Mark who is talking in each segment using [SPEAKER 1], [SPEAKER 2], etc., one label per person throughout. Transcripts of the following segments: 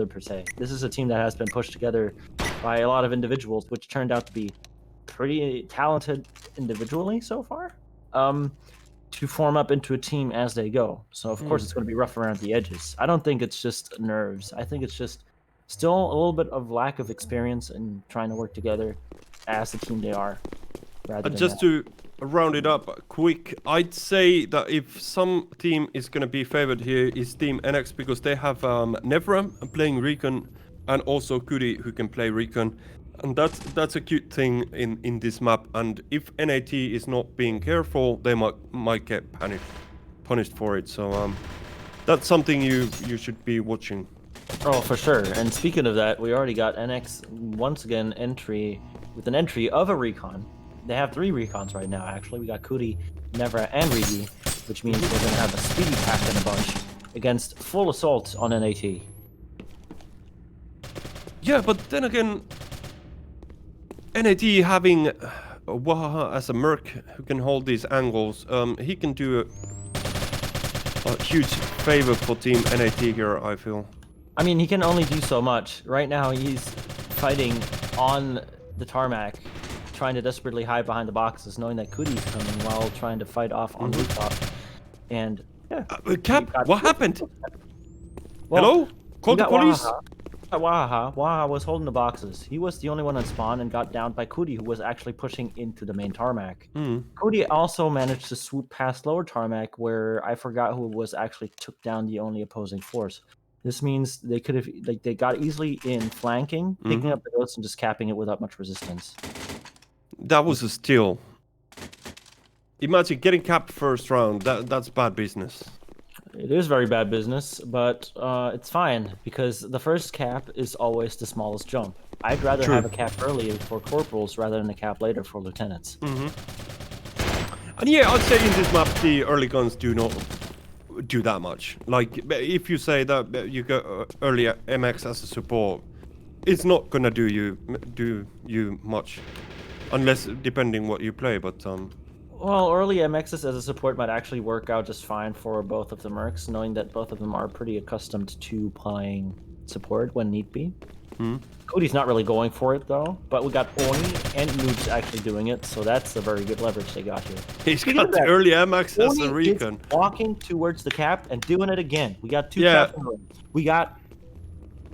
[SPEAKER 1] per se. This is a team that has been pushed together by a lot of individuals, which turned out to be pretty talented individually so far, to form up into a team as they go. So of course it's going to be rough around the edges. I don't think it's just nerves. I think it's just still a little bit of lack of experience in trying to work together as the team they are.
[SPEAKER 2] Just to round it up quick, I'd say that if some team is going to be favored here is Team NX, because they have Nevra playing Recon and also Kuri who can play Recon. And that's a good thing in this map. And if NaT is not being careful, they might get punished for it. So that's something you should be watching.
[SPEAKER 1] Oh, for sure. And speaking of that, we already got NX once again with an entry of a recon. They have 3 recons right now, actually. We got Kuri, Nevra, and Rigi, which means we're going to have a speedy pack in a bunch against full assault on NaT.
[SPEAKER 2] Yeah, but then again, NaT having Wahaha as a merc who can hold these angles, he can do a huge favor for Team NaT here, I feel.
[SPEAKER 1] I mean, he can only do so much. Right now, he's fighting on the tarmac, trying to desperately hide behind the boxes, knowing that Kuri's coming while trying to fight off on the rooftop. And yeah.
[SPEAKER 2] Cap, what happened?
[SPEAKER 1] Well,
[SPEAKER 2] hello? Call the police?
[SPEAKER 1] Wahaha was holding the boxes. He was the only one on spawn and got downed by Kuri, who was actually pushing into the main tarmac. Kuri also managed to swoop past lower tarmac, where I forgot who was actually took down the only opposing force. This means they could have, like, they got easily in flanking, picking up the ghosts and just capping it without much resistance.
[SPEAKER 2] That was a steal. Imagine getting capped first round. That's bad business.
[SPEAKER 1] It is very bad business, but it's fine, because the first cap is always the smallest jump. I'd rather have a cap early for corporals rather than a cap later for lieutenants.
[SPEAKER 2] And yeah, I'd say in this map the early guns do not do that much. Like, if you say that you go early MX as a support, it's not gonna do you much, unless depending what you play. But
[SPEAKER 1] well, early MXs as a support might actually work out just fine for both of the mercs, knowing that both of them are pretty accustomed to playing support when need be. Cody's not really going for it though, but we got Oni and Noobs actually doing it, so that's a very good leverage they got here.
[SPEAKER 2] He's got the early MX as a recon.
[SPEAKER 1] Walking towards the cap and doing it again. We got 2 caps in the room. We got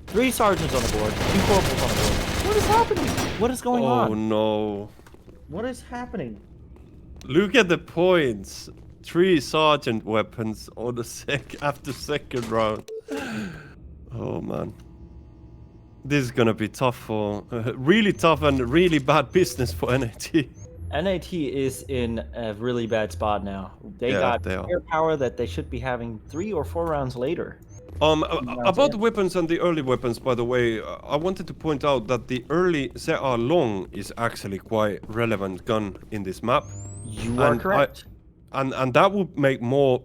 [SPEAKER 1] 3 sergeants on the board, 2 corporals on the board. What is happening? What is going on?
[SPEAKER 2] Oh no.
[SPEAKER 1] What is happening?
[SPEAKER 2] Look at the points. 3 sergeant weapons on the after second round. Oh man. This is gonna be tough for really tough and really bad business for NaT.
[SPEAKER 1] NaT is in a really bad spot now. They got air power that they should be having 3 or 4 rounds later.
[SPEAKER 2] About the weapons and the early weapons, by the way, I wanted to point out that the early CA Long is actually quite relevant gun in this map.
[SPEAKER 1] You are correct.
[SPEAKER 2] And that would make more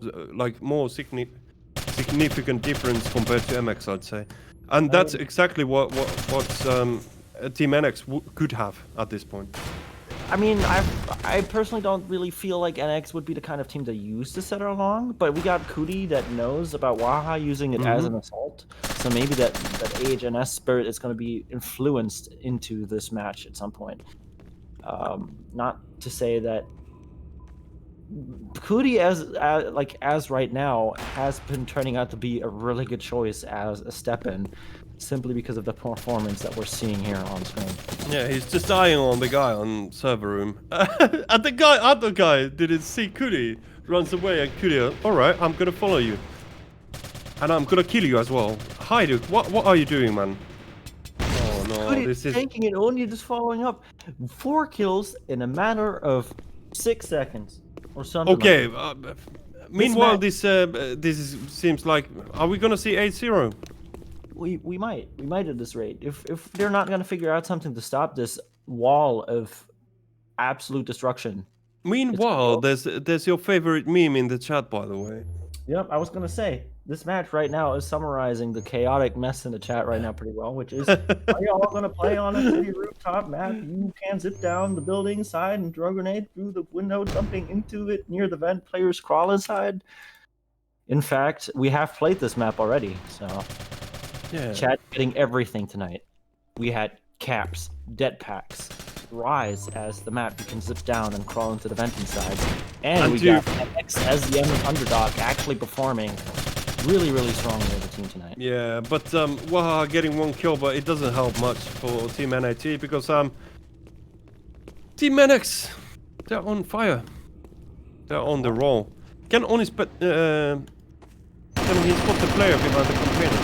[SPEAKER 2] significant difference compared to MX, I'd say. And that's exactly what Team NX could have at this point.
[SPEAKER 1] I mean, I personally don't really feel like NX would be the kind of team to use the setter long, but we got Kuri that knows about Waha using it as an assault, so maybe that AHNS spirit is going to be influenced into this match at some point. Not to say that Kuri as right now has been turning out to be a really good choice as a step-in, simply because of the performance that we're seeing here on screen.
[SPEAKER 2] Yeah, he's just dying on the guy on server room. And the other guy didn't see Kuri, runs away, and Kuri, alright, I'm gonna follow you. And I'm gonna kill you as well. Hi dude, what are you doing, man? Oh no,
[SPEAKER 1] Kuri
[SPEAKER 2] this is
[SPEAKER 1] taking it only just following up. 4 kills in a matter of 6 seconds. Or something.
[SPEAKER 2] Okay, meanwhile this seems like, are we gonna see 8-0?
[SPEAKER 1] We might at this rate, if they're not gonna figure out something to stop this wall of absolute destruction.
[SPEAKER 2] Meanwhile, there's your favorite meme in the chat, by the way.
[SPEAKER 1] Yep, I was gonna say this match right now is summarizing the chaotic mess in the chat right now pretty well, which is, are you all gonna play on a city rooftop map? You can zip down the building side and throw a grenade through the window, jumping into it near the vent. Players crawl inside. In fact, we have played this map already, so
[SPEAKER 2] Yeah.
[SPEAKER 1] Chat getting everything tonight. We had caps, det packs, rise as the map you can zip down and crawl into the venting side, and we got X as the underdog actually performing really, really strongly as a team tonight.
[SPEAKER 2] Yeah, but Waha getting 1 kill, but it doesn't help much for Team NaT because Team NX, they're on fire. They're on the roll. Can he spot the player behind the container?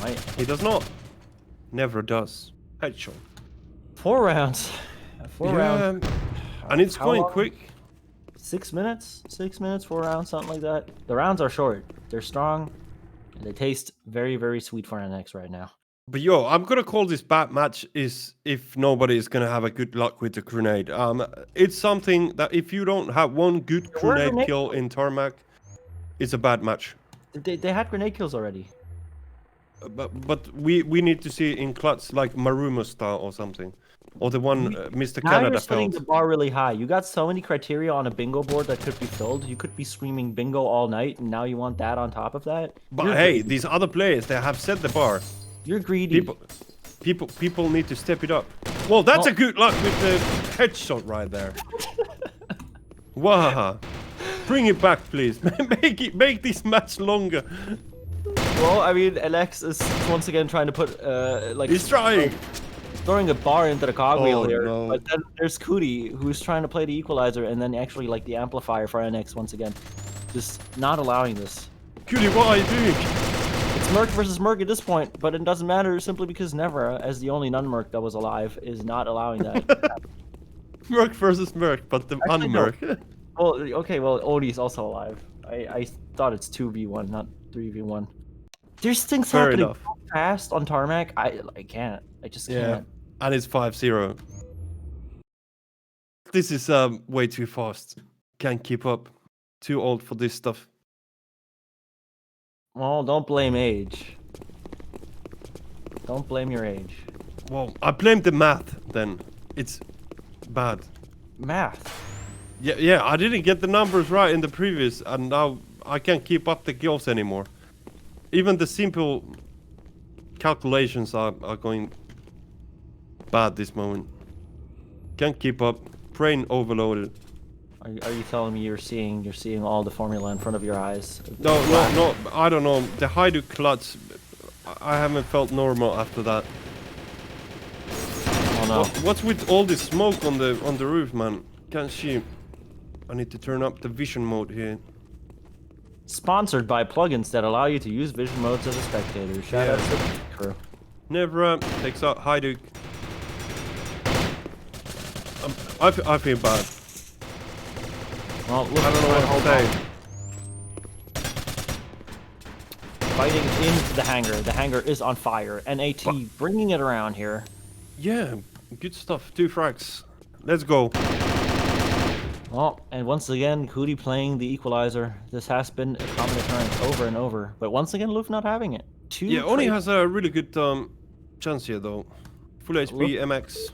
[SPEAKER 1] Right.
[SPEAKER 2] He does not. Never does. Headshot.
[SPEAKER 1] 4 rounds. 4 rounds.
[SPEAKER 2] And it's
[SPEAKER 1] How
[SPEAKER 2] going
[SPEAKER 1] long?
[SPEAKER 2] quick.
[SPEAKER 1] 6 minutes? 6 minutes, 4 rounds, something like that. The rounds are short. They're strong. And they taste very, very sweet for NX right now.
[SPEAKER 2] But yo, I'm gonna call this bad match is if nobody is gonna have a good luck with the grenade. It's something that if you don't have one good grenade kill in tarmac, it's a bad match.
[SPEAKER 1] They had grenade kills already.
[SPEAKER 2] But we need to see in clutch like Marumo style or something, or the one Mr.
[SPEAKER 1] Now
[SPEAKER 2] Canada
[SPEAKER 1] you're setting
[SPEAKER 2] felt.
[SPEAKER 1] the bar really high. You got so many criteria on a bingo board that could be filled. You could be screaming bingo all night, and now you want that on top of that.
[SPEAKER 2] But
[SPEAKER 1] You're
[SPEAKER 2] hey,
[SPEAKER 1] greedy.
[SPEAKER 2] these other players, they have set the bar.
[SPEAKER 1] You're greedy.
[SPEAKER 2] People need to step it up. Well, that's a good luck with the headshot right there. Wow. Bring it back, please. Make this match longer.
[SPEAKER 1] Well, I mean, NX is once again trying to put like
[SPEAKER 2] He's trying.
[SPEAKER 1] throwing a bar into the cogwheel here.
[SPEAKER 2] No.
[SPEAKER 1] But then there's Cootie, who's trying to play the equalizer and then actually like the amplifier for NX once again. Just not allowing this.
[SPEAKER 2] Cutie, what are you doing?
[SPEAKER 1] It's Merc versus Merc at this point, but it doesn't matter simply because Nevra, as the only non-Merc that was alive, is not allowing that.
[SPEAKER 2] Merc versus Merc, but the
[SPEAKER 1] Actually, no.
[SPEAKER 2] unmerc.
[SPEAKER 1] Well, okay, well, Odie's also alive. I thought it's 2v1, not 3v1. There's things
[SPEAKER 2] Fair
[SPEAKER 1] happening
[SPEAKER 2] enough.
[SPEAKER 1] so fast on tarmac. I can't. I just can't.
[SPEAKER 2] And it's 5-0. This is way too fast. Can't keep up. Too old for this stuff.
[SPEAKER 1] Well, don't blame age. Don't blame your age.
[SPEAKER 2] Well, I blame the math then. It's bad.
[SPEAKER 1] Math.
[SPEAKER 2] Yeah, I didn't get the numbers right in the previous, and now I can't keep up the kills anymore. Even the simple calculations are going bad this moment. Can't keep up. Brain overloaded.
[SPEAKER 1] Are you telling me you're seeing all the formula in front of your eyes?
[SPEAKER 2] No, I don't know. The Haidu clutch, I haven't felt normal after that.
[SPEAKER 1] Oh no.
[SPEAKER 2] What's with all this smoke on the roof, man? Can't see. I need to turn up the vision mode here.
[SPEAKER 1] Sponsored by plugins that allow you to use vision modes as a spectator. Shout out to the crew.
[SPEAKER 2] Never takes out Haidu. I feel bad.
[SPEAKER 1] Well, look,
[SPEAKER 2] I don't know what to say.
[SPEAKER 1] Fighting into the hangar. The hangar is on fire. NaT bringing it around here.
[SPEAKER 2] Yeah, good stuff. 2 frags. Let's go.
[SPEAKER 1] Well, and once again, Cootie playing the equalizer. This has been a common occurrence over and over. But once again, Luf not having it.
[SPEAKER 2] Oni has a really good chance here, though. Full HP, MX.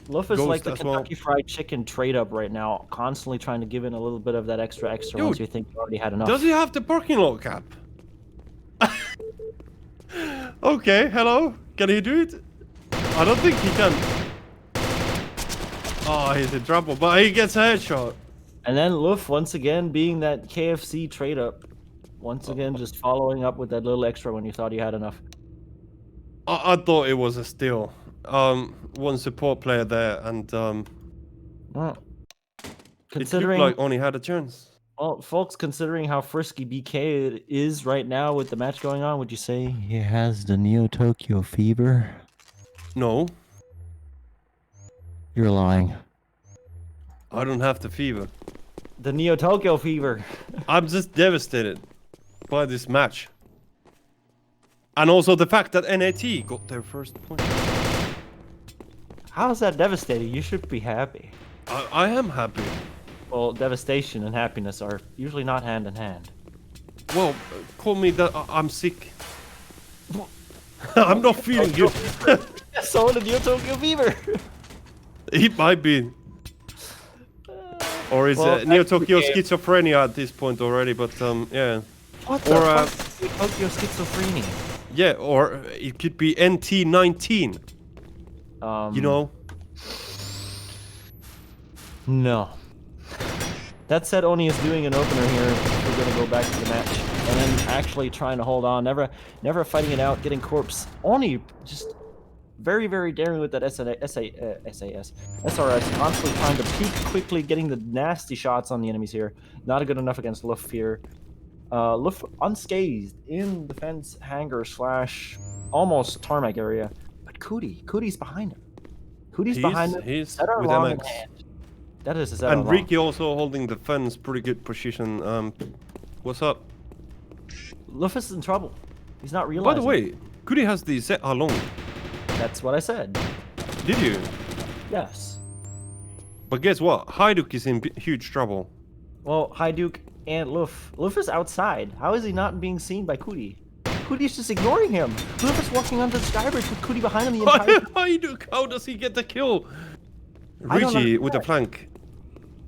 [SPEAKER 1] Luf is
[SPEAKER 2] Ghost
[SPEAKER 1] like the
[SPEAKER 2] as well.
[SPEAKER 1] Kentucky Fried Chicken trade-up right now, constantly trying to give in a little bit of that extra
[SPEAKER 2] Yo,
[SPEAKER 1] once you think you already had enough.
[SPEAKER 2] Does he have the parking lot cap? Okay, hello. Can he do it? I don't think he can. Oh, he's in trouble, but he gets a headshot.
[SPEAKER 1] And then Luf, once again, being that KFC trade-up. Once again, just following up with that little extra when you thought you had enough.
[SPEAKER 2] I thought it was a steal. One support player there, and
[SPEAKER 1] Well,
[SPEAKER 2] it
[SPEAKER 1] considering,
[SPEAKER 2] looked like Oni had a chance.
[SPEAKER 1] well, folks, considering how frisky BK is right now with the match going on, would you say he has the Neotokyo fever?
[SPEAKER 2] No,
[SPEAKER 1] You're lying.
[SPEAKER 2] I don't have the fever.
[SPEAKER 1] The Neotokyo fever.
[SPEAKER 2] I'm just devastated by this match. And also the fact that NaT got their first point.
[SPEAKER 1] How is that devastating? You should be happy.
[SPEAKER 2] I am happy.
[SPEAKER 1] Well, devastation and happiness are usually not hand in hand.
[SPEAKER 2] Well, call me that I'm sick. I'm not feeling good.
[SPEAKER 1] So the Neotokyo fever.
[SPEAKER 2] It might be. Or is
[SPEAKER 1] Well,
[SPEAKER 2] Neotokyo
[SPEAKER 1] actually,
[SPEAKER 2] schizophrenia at this point already, but yeah.
[SPEAKER 1] What the
[SPEAKER 2] Or,
[SPEAKER 1] fuck is Neotokyo schizophrenia?
[SPEAKER 2] Yeah, or it could be NT19. You know?
[SPEAKER 1] No. That said, Oni is doing an opener here. We're going to go back to the match. And then actually trying to hold on. Never fighting it out, getting corpse. Oni just very, very daring with that SRS. Constantly trying to peek quickly, getting the nasty shots on the enemies here. Not good enough against Luff here. Luff unscathed in the fence hangar / almost tarmac area. But Cootie's behind him. Cootie's behind him.
[SPEAKER 2] He's
[SPEAKER 1] Set her
[SPEAKER 2] with
[SPEAKER 1] long in
[SPEAKER 2] MX.
[SPEAKER 1] hand. That is a set
[SPEAKER 2] And Ricky also holding the fence, pretty good position. What's up?
[SPEAKER 1] Luff is in trouble. He's not realizing.
[SPEAKER 2] By the way, Cootie has the set along.
[SPEAKER 1] That's what I said.
[SPEAKER 2] Did you?
[SPEAKER 1] Yes.
[SPEAKER 2] But guess what? Hajduk is in huge trouble.
[SPEAKER 1] Well, Hajduk and Luff. Luff is outside. How is he not being seen by Cootie? Cootie's just ignoring him. Luff is walking under the skybridge with Cootie behind him the entire time.
[SPEAKER 2] Hajduk, how does he get the kill?
[SPEAKER 1] I don't
[SPEAKER 2] Richie with the
[SPEAKER 1] understand.
[SPEAKER 2] flank.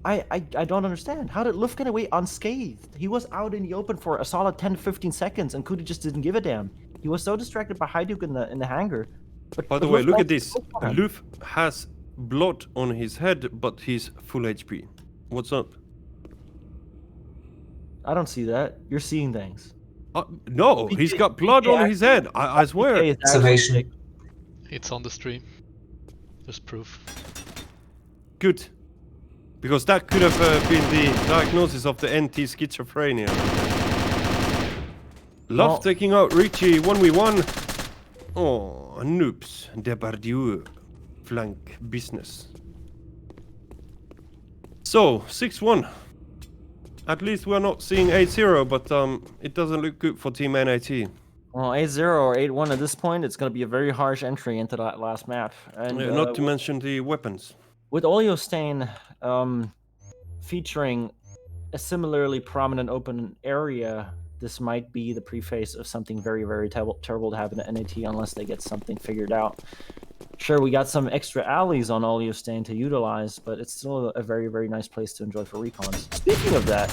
[SPEAKER 1] I don't understand. How did Luff get away unscathed? He was out in the open for a solid 10-15 seconds, and Cootie just didn't give a damn. He was so distracted by Hajduk in the hangar.
[SPEAKER 2] By the way, look at this. Luff has blood on his head, but he's full HP. What's up?
[SPEAKER 1] I don't see that. You're seeing things.
[SPEAKER 2] No, he's got blood on his head. I swear.
[SPEAKER 3] Summation.
[SPEAKER 4] It's on the stream. There's proof.
[SPEAKER 2] Good. Because that could have been the diagnosis of the NT schizophrenia. Love taking out Richie 1v1. Oh, noobs. Depardieu. Flank business. So, 6-1. At least we're not seeing 8-0, but it doesn't look good for Team NaT.
[SPEAKER 1] Well, 8-0 or 8-1 at this point, it's going to be a very harsh entry into that last map. And
[SPEAKER 2] not to mention the weapons.
[SPEAKER 1] With Oleostain featuring a similarly prominent open area, this might be the preface of something very, very terrible to happen to NaT unless they get something figured out. Sure, we got some extra alleys on Oleostain to utilize, but it's still a very, very nice place to enjoy for recons. Speaking of that,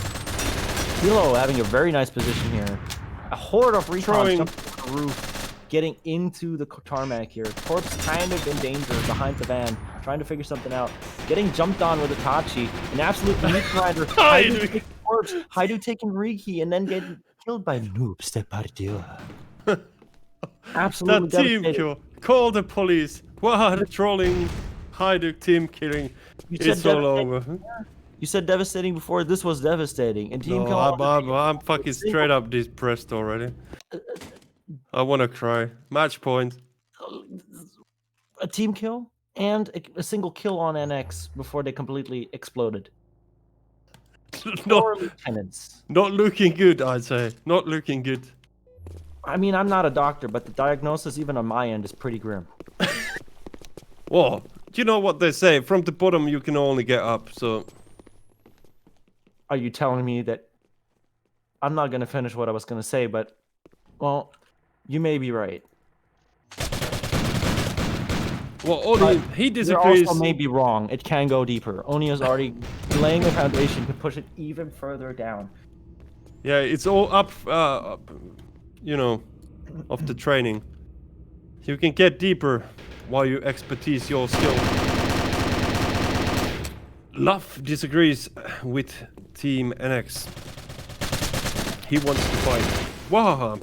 [SPEAKER 1] Hilo having a very nice position here. A horde of recons jumping off the roof, getting into the tarmac here. Corpse kind of in danger behind the van, trying to figure something out. Getting jumped on with Itachi, an absolute meat grinder. Hajduk taking Riki and then getting killed by Noobs Depardieu. Absolutely
[SPEAKER 2] that team kill. Call the police. What? Trolling. Hajduk team killing. It's all over.
[SPEAKER 1] You said devastating before. This was devastating. And team kill.
[SPEAKER 2] I'm fucking straight up depressed already. I want to cry. Match point.
[SPEAKER 1] A team kill and a single kill on NX before they completely exploded.
[SPEAKER 2] Not looking good, I'd say. Not looking good.
[SPEAKER 1] I mean, I'm not a doctor, but the diagnosis, even on my end, is pretty grim.
[SPEAKER 2] Well, you know what they say, from the bottom you can only get up, so...
[SPEAKER 1] Are you telling me that... I'm not going to finish what I was going to say, but... Well, you may be right.
[SPEAKER 2] Well, Oni, he disagrees...
[SPEAKER 1] You also may be wrong. It can go deeper. Oni is already laying the foundation to push it even further down.
[SPEAKER 2] Yeah, it's all up, you know, of the training. You can get deeper while you expertise your skill. Love disagrees with Team NX. He wants to fight. Wahaha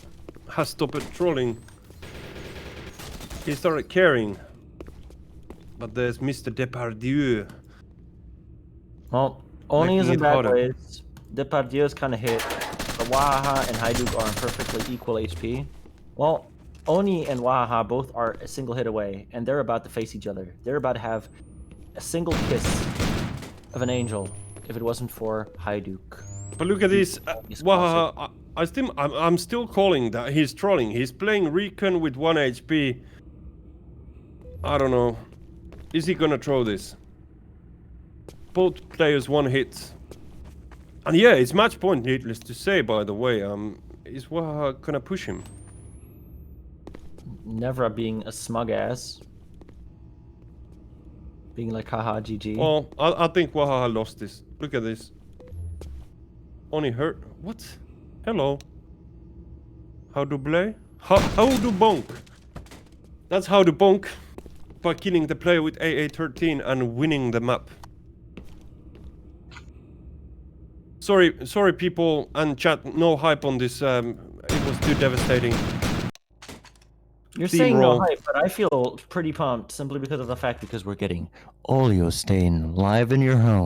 [SPEAKER 2] has stopped trolling. He started caring. But there's Mr. Depardieu.
[SPEAKER 1] Well, Oni is in bad ways. Depardieu is kind of hit. But Wahaha and Hajduk are on perfectly equal HP. Well, Oni and Wahaha both are a single hit away, and they're about to face each other. They're about to have a single kiss of an angel if it wasn't for Hajduk.
[SPEAKER 2] But look at this, Wahaha. I'm still calling that he's trolling. He's playing Recon with 1 HP. I don't know. Is he gonna throw this? Both players 1 hit. And yeah, it's match point, needless to say, by the way. Is Wahaha gonna push him?
[SPEAKER 1] Never being a smug ass. Being like, haha, GG.
[SPEAKER 2] Well, I think Wahaha lost this. Look at this. Only hurt. What? Hello. How do play? How to bonk? That's how to bonk. By killing the player with AA13 and winning the map. Sorry people and chat, no hype on this, it was too devastating.
[SPEAKER 1] You're
[SPEAKER 2] Team
[SPEAKER 1] saying
[SPEAKER 2] roll.
[SPEAKER 1] no hype, but I feel pretty pumped simply because of the fact because we're getting Oleo Stain live in your home.